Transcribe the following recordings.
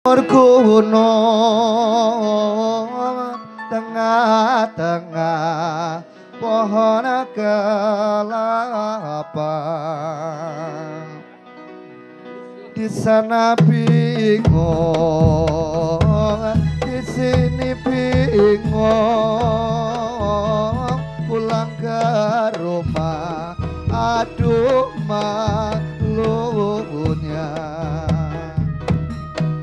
Gunung tengah-tengah pohon kelapa, di sana bingung, di sini bingung, pulang ke rumah aduh malunya.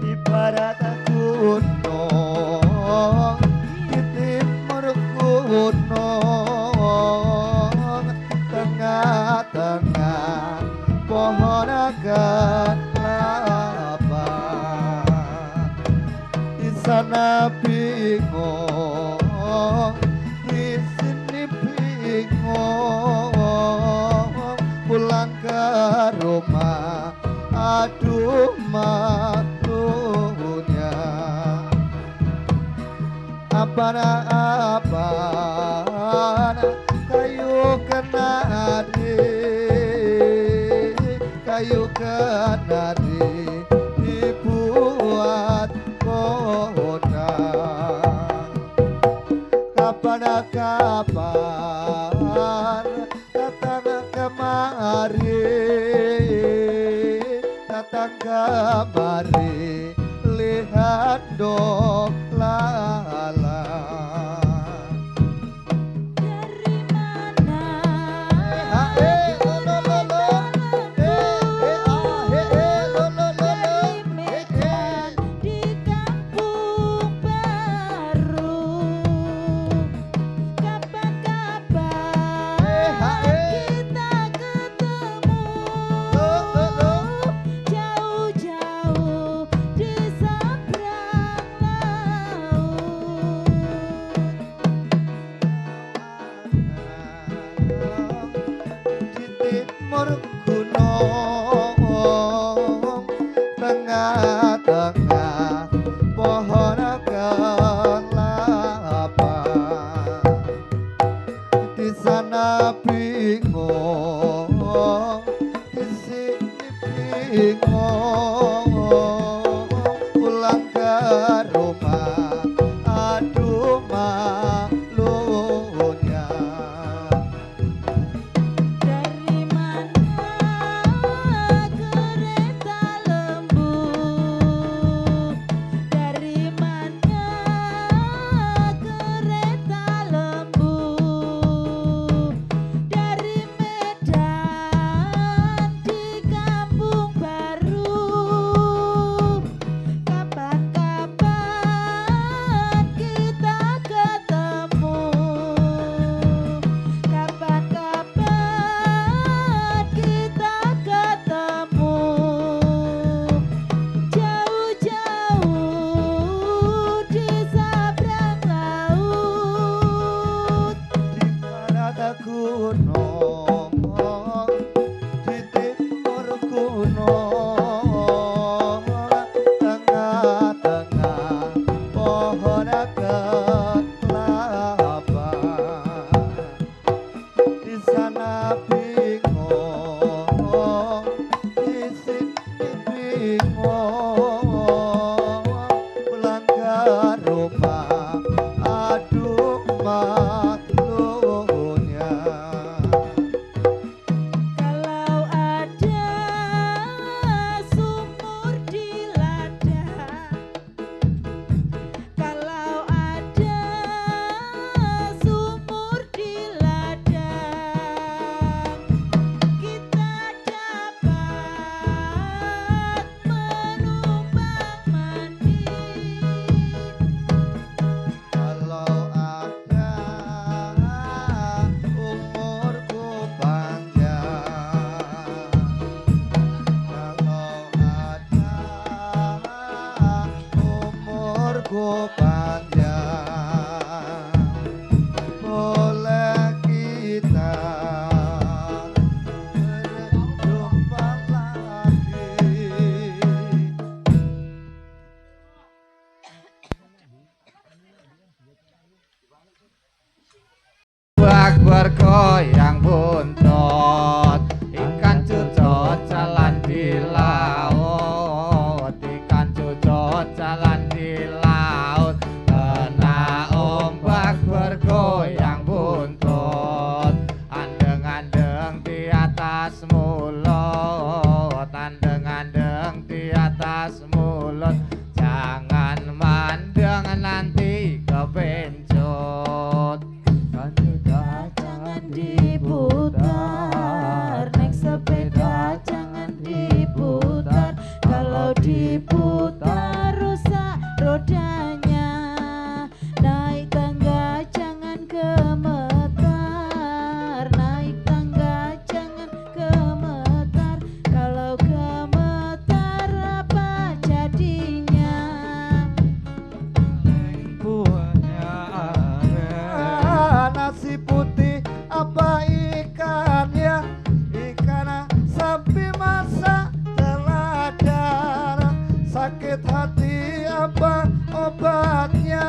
Di barat gunung, di timur gunung, tengah-tengah pohon kelapa, di sana bingung, di sini bingung, pulang ke rumah aduh malunya. Abana-abana kayu kenari dibuat kodang. Kapan-kapan datang kemari, lihat dong lala. Dari mana dari Medan di kampung baru, kapan-kapan kita ketemu jauh-jauh di seberang laut. Di timur gunung, tengah-tengah pohon kelapa, di sana bingung, di sini bingung, pulang ke rumah aduh malunya. Dari mana kereta lembut, dari mana kereta lembut, dari Medan di kampung baru, kapan-kapan kita ketemu, kapan-kapan kita ketemu jauh-jauh di seberang laut. Di barat gunung, di timur gunung, tengah-tengah pohon kelapa, di sana bingung, di sini bingung, pulang ke rumah aduh malunya. Kalau ada sumur di ladang, kalau ada sumur di ladang, kita dapat menumpang mandi. Kalau ada umurku panjang, kalau ada umurku panjang, boleh kita berjumpa lagi. Akbar goyang buntut, ikan cucot jalan di laut, ikan cucot hati apa obatnya?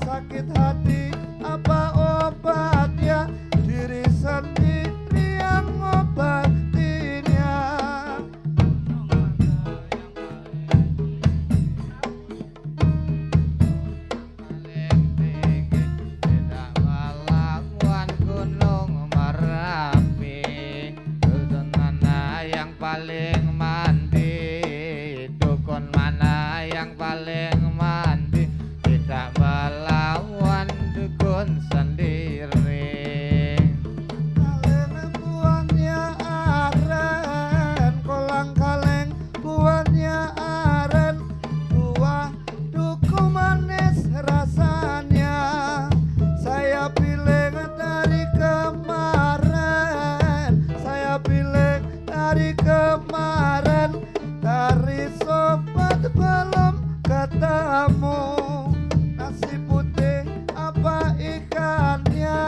Sakit hati apa obatnya? Diri sendiri yang ngobatinya. Paling tinggi tidak melawan gunung Merapi. Dukun mana yang paling mandi? Dukun mana yang paling mandi? Tidak melawan dukun sendiri. Kaleng buahnya aren, kolang kaleng buahnya aren. Buah duku manis rasanya. Saya pilih dari kemarin. Saya pilih dari kemarin. Dari sobat belum ketemu. Nasi putih apa ikannya?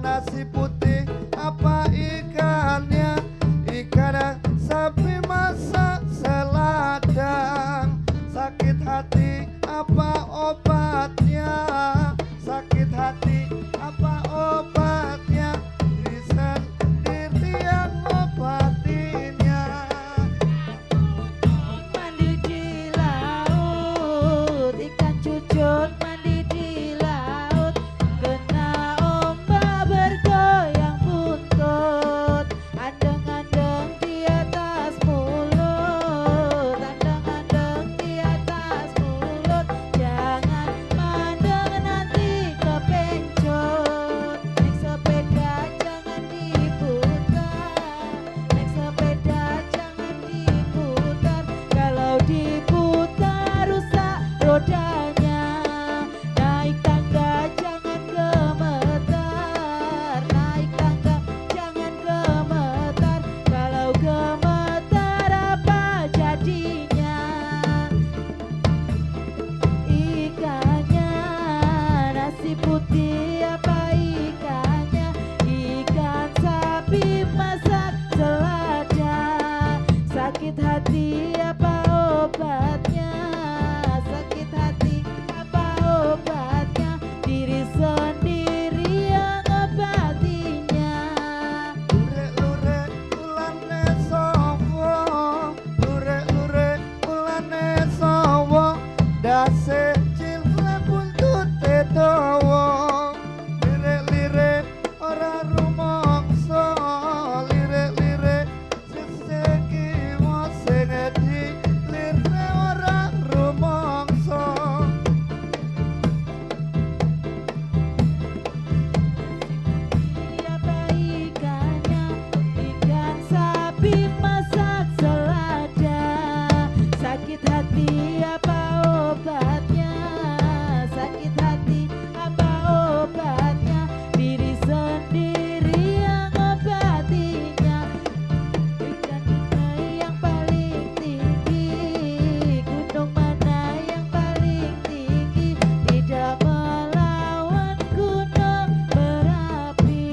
Nasi putih apa ikannya? Ikan sapi masak seladang. Sakit hati apa obatnya? Sakit hati apa obatnya? Diri sendiri yang ngobatinya. Mandi di laut, ikan cucut mandi di laut. Kena ombak bergoyang buntut. Andeng-andeng di atas mulut. Andeng-andeng di atas mulut. Jangan mandeng nanti kepencut. Naik sepeda jangan diputar. Naik sepeda jangan diputar. Kalau diputar rusak rodanya. Naik tangga jangan gemetar. Naik tangga jangan gemetar. Kalau gemetar apa jadinya? Ikannya nasi putih apa ikannya? Ikan sapi masak selada. Sakit hati apa obatnya? Sakit hati apa obatnya? Diri sendiri yang obatinya. Lurek-lurek ulane sawo, lurek-lurek ulane sawo, dase cilek buntute dawa. Lirik-lirik ora rumangsa, lirik-lirik sing kiwa sing edi, lirik ora rumangsa. Apa ikannya? Ikan sapi masak selada. Sakit hati apa obatnya? Sakit hati apa obatnya? Diri sendiri yang obatinya. Ikan mana yang paling tinggi? Gunung mana yang paling tinggi? Tidak melawan gunung Merapi.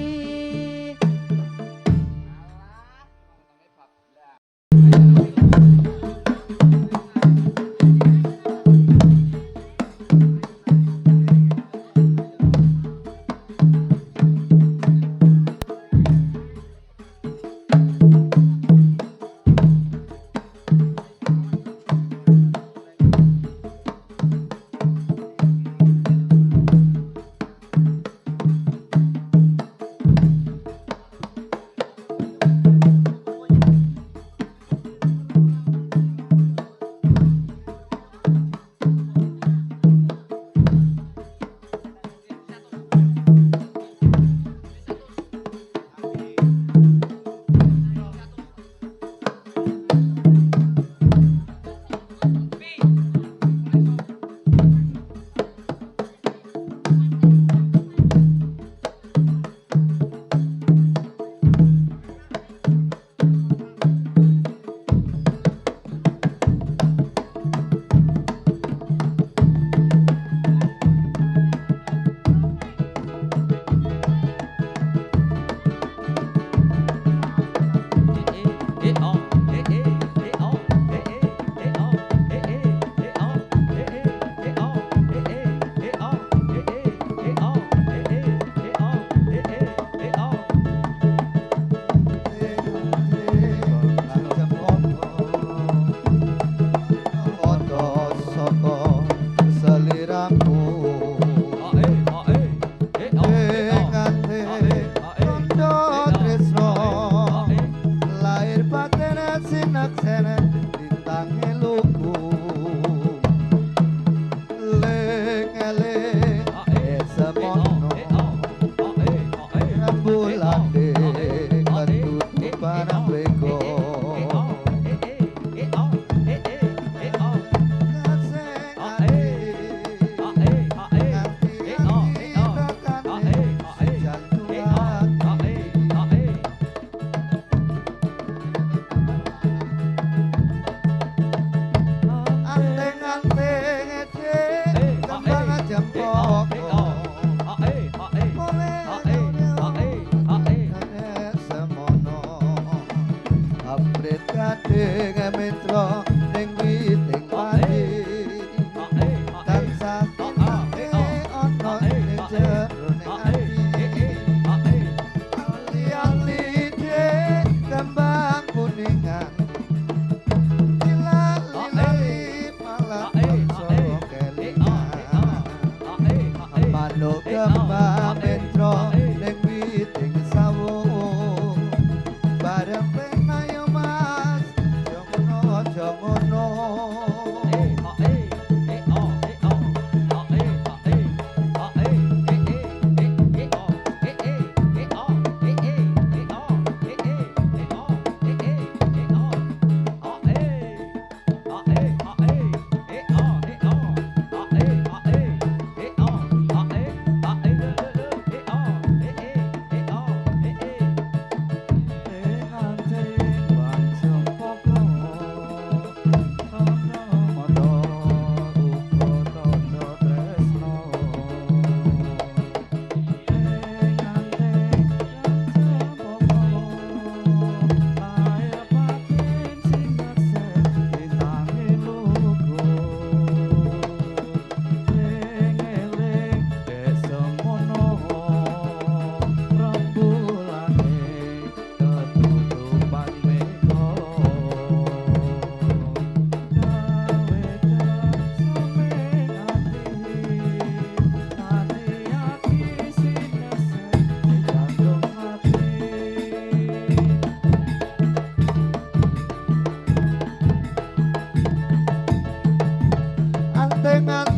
dengan